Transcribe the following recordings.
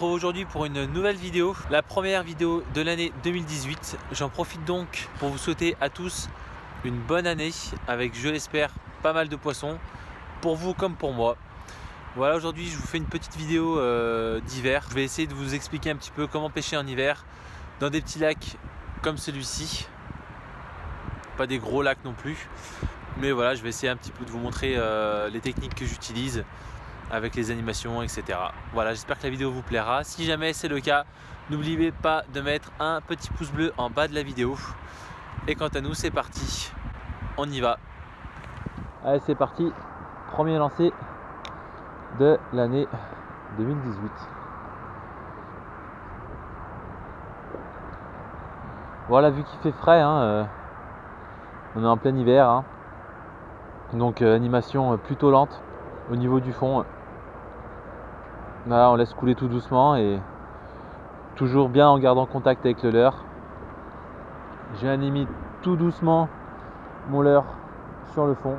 retrouve aujourd'hui pour une nouvelle vidéo, la première vidéo de l'année 2018. J'en profite donc pour vous souhaiter à tous une bonne année avec, je l'espère, pas mal de poissons, pour vous comme pour moi. Voilà, aujourd'hui je vous fais une petite vidéo d'hiver. Je vais essayer de vous expliquer un petit peu comment pêcher en hiver dans des petits lacs comme celui-ci. Pas des gros lacs non plus, mais voilà, je vais essayer un petit peu de vous montrer les techniques que j'utilise avec les animations, etc. Voilà, j'espère que la vidéo vous plaira. Si jamais c'est le cas, n'oubliez pas de mettre un petit pouce bleu en bas de la vidéo. Et quant à nous, c'est parti, on y va. Allez, c'est parti, premier lancer de l'année 2018. Voilà, vu qu'il fait frais, on est en plein hiver, donc animation plutôt lente au niveau du fond. Là, on laisse couler tout doucement et toujours bien en gardant contact avec le leurre. J'ai animé tout doucement mon leurre sur le fond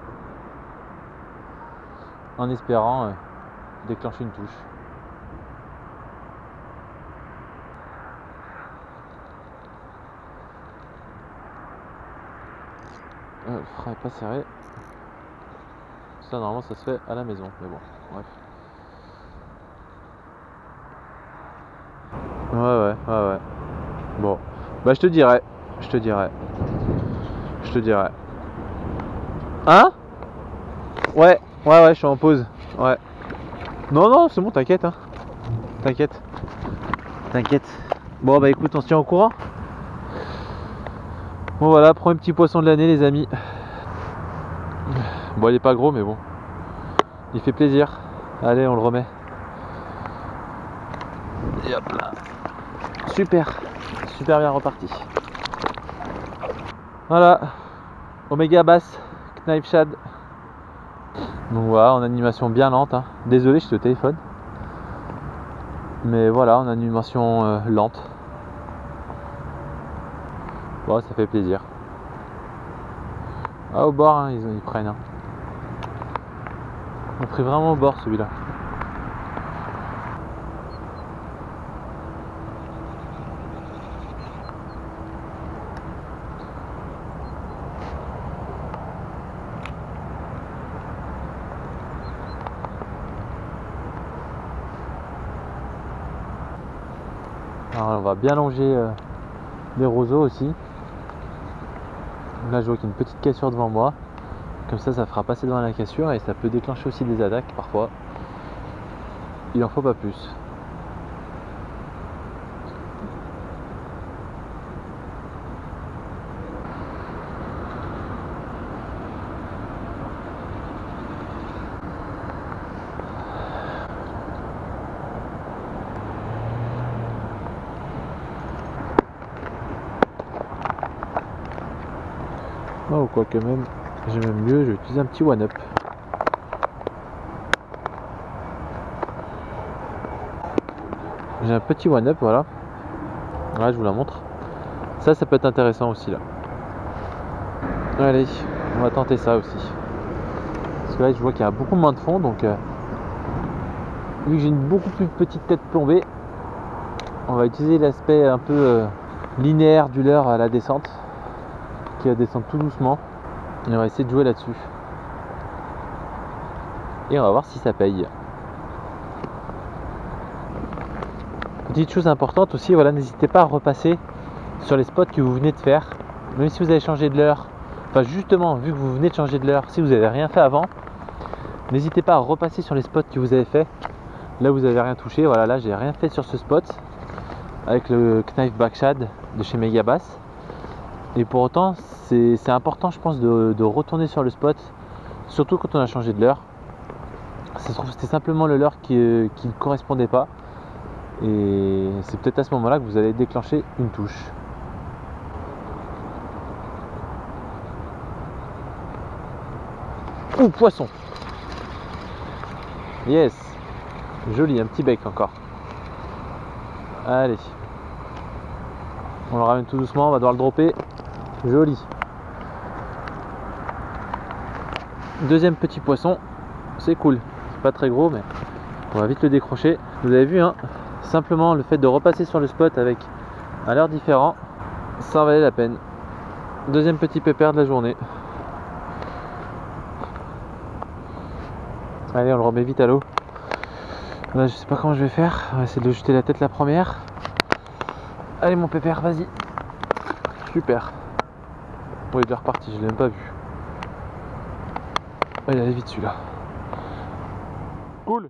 en espérant déclencher une touche. Le frein est pas serré. Ça normalement ça se fait à la maison, mais bon, bref. Ouais. Bon, bah je te dirai. Hein? Ouais, je suis en pause. Ouais. Non, c'est bon, t'inquiète, T'inquiète. Bon bah écoute, on se tient au courant. Bon voilà, premier petit poisson de l'année les amis. Bon, il est pas gros mais bon. Il fait plaisir. Allez, on le remet. Et hop là. Super bien reparti. Voilà, Omega Bass Knife Shad. Donc voilà, en animation bien lente. Désolé, je te téléphone. Mais voilà, en animation lente. Bon, ça fait plaisir. Ah, au bord, ils prennent. On a pris vraiment au bord celui-là. Alors on va bien longer les roseaux aussi. Là je vois qu'il y a une petite cassure devant moi. Comme ça fera passer devant la cassure et ça peut déclencher aussi des attaques parfois. Il en faut pas plus. Oh, quoi que même, j'ai même mieux, je vais utiliser un petit one-up. J'ai un petit one-up, voilà. Là, je vous la montre. Ça peut être intéressant aussi là. Allez, on va tenter ça aussi. Parce que là, je vois qu'il y a beaucoup moins de fond, donc vu que j'ai une beaucoup plus petite tête plombée, on va utiliser l'aspect un peu linéaire du leurre à la descente, qui va descendre tout doucement, et on va essayer de jouer là-dessus et on va voir si ça paye. Petite chose importante aussi, voilà, n'hésitez pas à repasser sur les spots que vous venez de faire, même si vous avez changé de leurre. Enfin justement, vu que vous venez de changer de leurre, si vous n'avez rien fait avant, n'hésitez pas à repasser sur les spots que vous avez fait. Là vous n'avez rien touché, voilà, là j'ai rien fait sur ce spot avec le Knife Backshad de chez Omega Bass. Et pour autant, c'est important, je pense, de retourner sur le spot, surtout quand on a changé de leurre. Ça se trouve, c'était simplement le leurre qui ne correspondait pas. Et c'est peut-être à ce moment-là que vous allez déclencher une touche. Ouh, poisson! Yes! Joli, un petit bec encore. Allez. On le ramène tout doucement, on va devoir le dropper. Joli. Deuxième petit poisson, c'est cool. C'est pas très gros, mais on va vite le décrocher. Vous avez vu, simplement le fait de repasser sur le spot avec un leurre différent, ça en valait la peine. Deuxième petit pépère de la journée. Allez, on le remet vite à l'eau. Là, je sais pas comment je vais faire. On va essayer de jeter la tête la première. Allez mon pépère, vas-y. Super. Bon, il est déjà reparti, je l'ai même pas vu. Oh, il allait vite celui-là. Cool.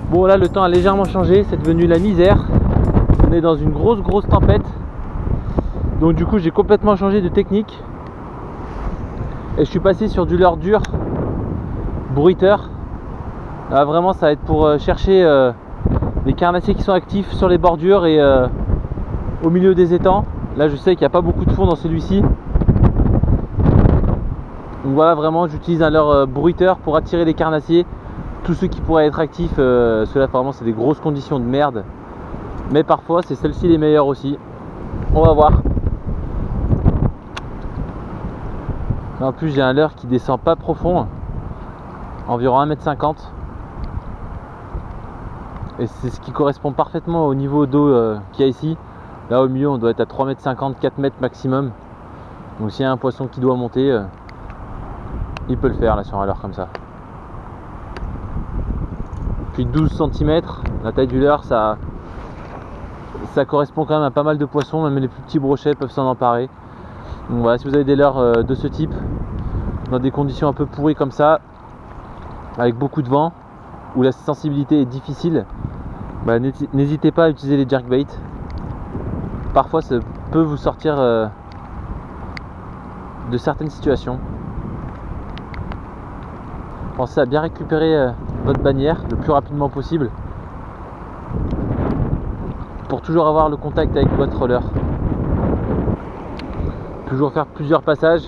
Bon là le temps a légèrement changé, c'est devenu la misère. On est dans une grosse tempête. Donc du coup j'ai complètement changé de technique. Et je suis passé sur du leurre dur, bruiteur. Là vraiment ça va être pour chercher les carnassiers qui sont actifs sur les bordures et au milieu des étangs. Là je sais qu'il n'y a pas beaucoup de fond dans celui-ci. Donc voilà, vraiment j'utilise un leurre bruiteur pour attirer les carnassiers. Tous ceux qui pourraient être actifs, ceux-là vraiment c'est des grosses conditions de merde. Mais parfois c'est celles-ci les meilleures aussi. On va voir. En plus j'ai un leurre qui descend pas profond, environ 1,50 m. Et c'est ce qui correspond parfaitement au niveau d'eau qu'il y a ici. Là au milieu on doit être à 3,50 m, 4 m maximum. Donc s'il y a un poisson qui doit monter, il peut le faire là sur un leurre comme ça. Puis 12 cm, la taille du leurre, ça correspond quand même à pas mal de poissons, même les plus petits brochets peuvent s'en emparer. Donc voilà, si vous avez des leurres de ce type, dans des conditions un peu pourries comme ça, avec beaucoup de vent, où la sensibilité est difficile, bah, n'hésitez pas à utiliser les jerkbaits. Parfois ça peut vous sortir de certaines situations. Pensez à bien récupérer votre bannière le plus rapidement possible pour toujours avoir le contact avec votre leurre. Toujours faire plusieurs passages.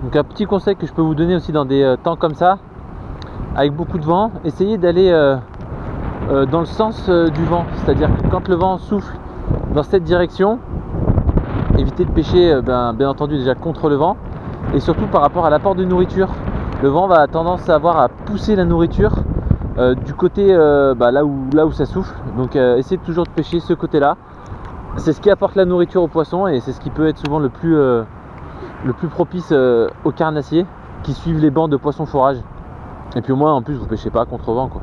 Donc un petit conseil que je peux vous donner aussi dans des temps comme ça, avec beaucoup de vent, essayez d'aller dans le sens du vent, c'est-à-dire que quand le vent souffle dans cette direction, évitez de pêcher bien entendu déjà contre le vent, et surtout par rapport à l'apport de nourriture. Le vent va tendance à avoir à pousser la nourriture du côté là où ça souffle. Donc essayez toujours de pêcher ce côté là. C'est ce qui apporte la nourriture aux poissons et c'est ce qui peut être souvent le plus propice aux carnassiers qui suivent les bancs de poissons fourrage. Et puis au moins en plus vous pêchez pas contre vent quoi.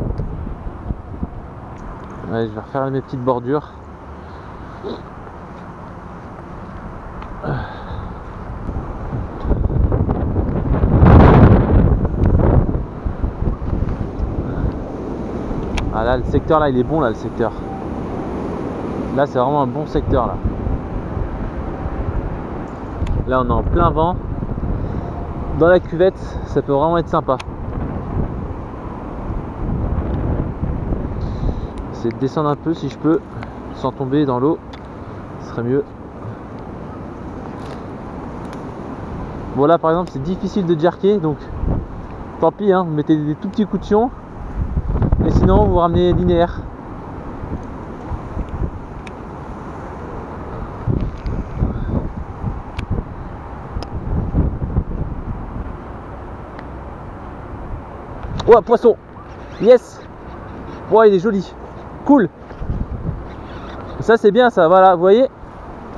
Ouais, je vais refaire mes petites bordures. Ah là le secteur là il est bon là, le secteur. Là c'est vraiment un bon secteur là. Là on est en plein vent. Dans la cuvette ça peut vraiment être sympa. J'essaie de descendre un peu si je peux sans tomber dans l'eau, ce serait mieux. Bon là par exemple c'est difficile de jerker, donc tant pis hein, vous mettez des tout petits coups de fion. Et sinon vous ramenez linéaire. Oh poisson. Yes. Oh il est joli. Cool. Ça c'est bien ça, voilà, vous voyez.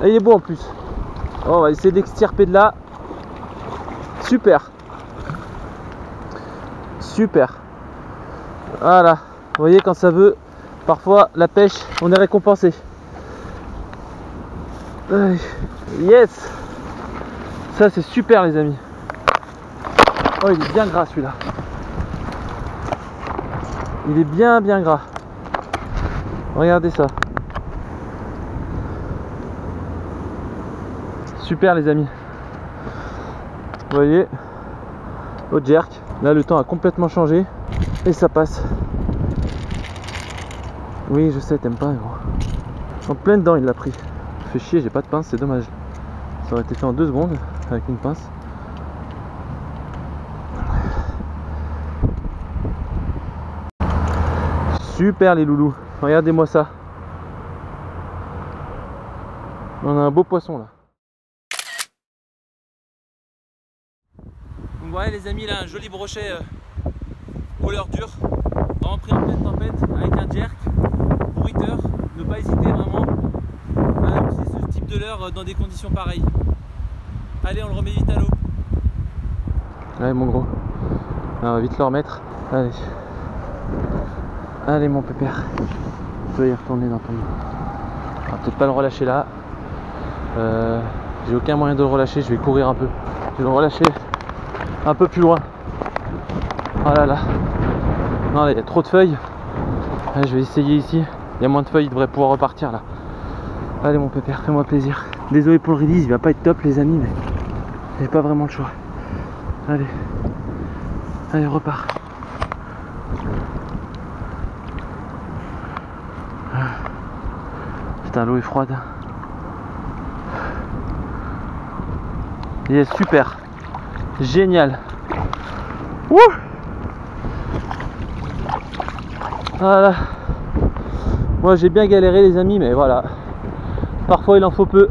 Et il est beau en plus. Oh, on va essayer d'extirper de là. Super. Super. Voilà. Vous voyez quand ça veut, parfois la pêche, on est récompensé. Yes. Ça c'est super les amis. Oh il est bien gras celui-là. Il est bien gras. Regardez ça. Super les amis. Vous voyez, au jerk. Là le temps a complètement changé et ça passe. Oui je sais, t'aimes pas gros. En plein dedans il l'a pris. Fait chier, j'ai pas de pince, c'est dommage. Ça aurait été fait en 2 secondes avec une pince. Super les loulous, regardez-moi ça. On a un beau poisson là. Donc voilà les amis, là un joli brochet au leurre dure. Vraiment pris en pleine tempête avec un jerk, bruiteur. Ne pas hésiter vraiment à utiliser ce type de leurre dans des conditions pareilles. Allez, on le remet vite à l'eau. Allez mon gros, on va vite le remettre. Allez. Allez mon pépère, tu vas y retourner dans ton... On va peut-être pas le relâcher là. J'ai aucun moyen de le relâcher, je vais courir un peu. Je vais le relâcher un peu plus loin. Oh là là. Non là il y a trop de feuilles. Allez, je vais essayer ici. Il y a moins de feuilles, il devrait pouvoir repartir là. Allez mon pépère, fais-moi plaisir. Désolé pour le release, il va pas être top les amis, mais j'ai pas vraiment le choix. Allez. Allez, repars. Putain, l'eau est froide. Il est super. Génial. Wouh. Voilà. Moi j'ai bien galéré les amis, mais voilà. Parfois il en faut peu.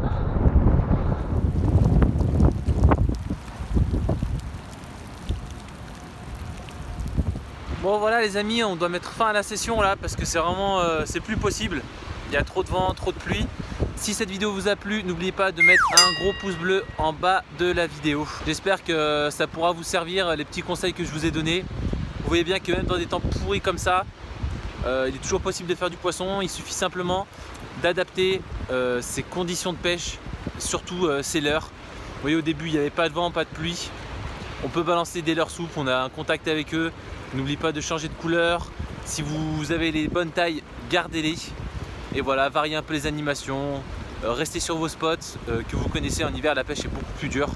Bon voilà les amis, on doit mettre fin à la session là parce que c'est vraiment c'est plus possible. Il y a trop de vent, trop de pluie. Si cette vidéo vous a plu, n'oubliez pas de mettre un gros pouce bleu en bas de la vidéo. J'espère que ça pourra vous servir les petits conseils que je vous ai donnés. Vous voyez bien que même dans des temps pourris comme ça, il est toujours possible de faire du poisson. Il suffit simplement d'adapter ses conditions de pêche, surtout ses leurres. Vous voyez au début il n'y avait pas de vent, pas de pluie. On peut balancer des leurres souples, on a un contact avec eux. N'oubliez pas de changer de couleur. Si vous avez les bonnes tailles, gardez-les. Et voilà, variez un peu les animations, restez sur vos spots que vous connaissez. En hiver la pêche est beaucoup plus dure.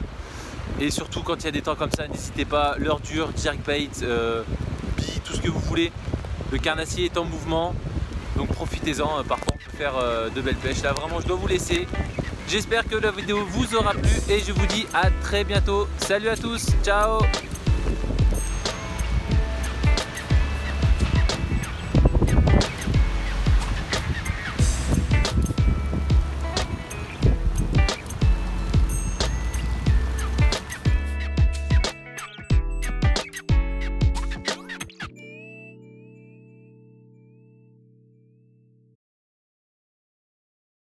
Et surtout quand il y a des temps comme ça, n'hésitez pas, leurre dure, jerkbait, billes, tout ce que vous voulez. Le carnassier est en mouvement, donc profitez-en, parfois on peut faire de belles pêches. Là vraiment je dois vous laisser. J'espère que la vidéo vous aura plu et je vous dis à très bientôt. Salut à tous, ciao.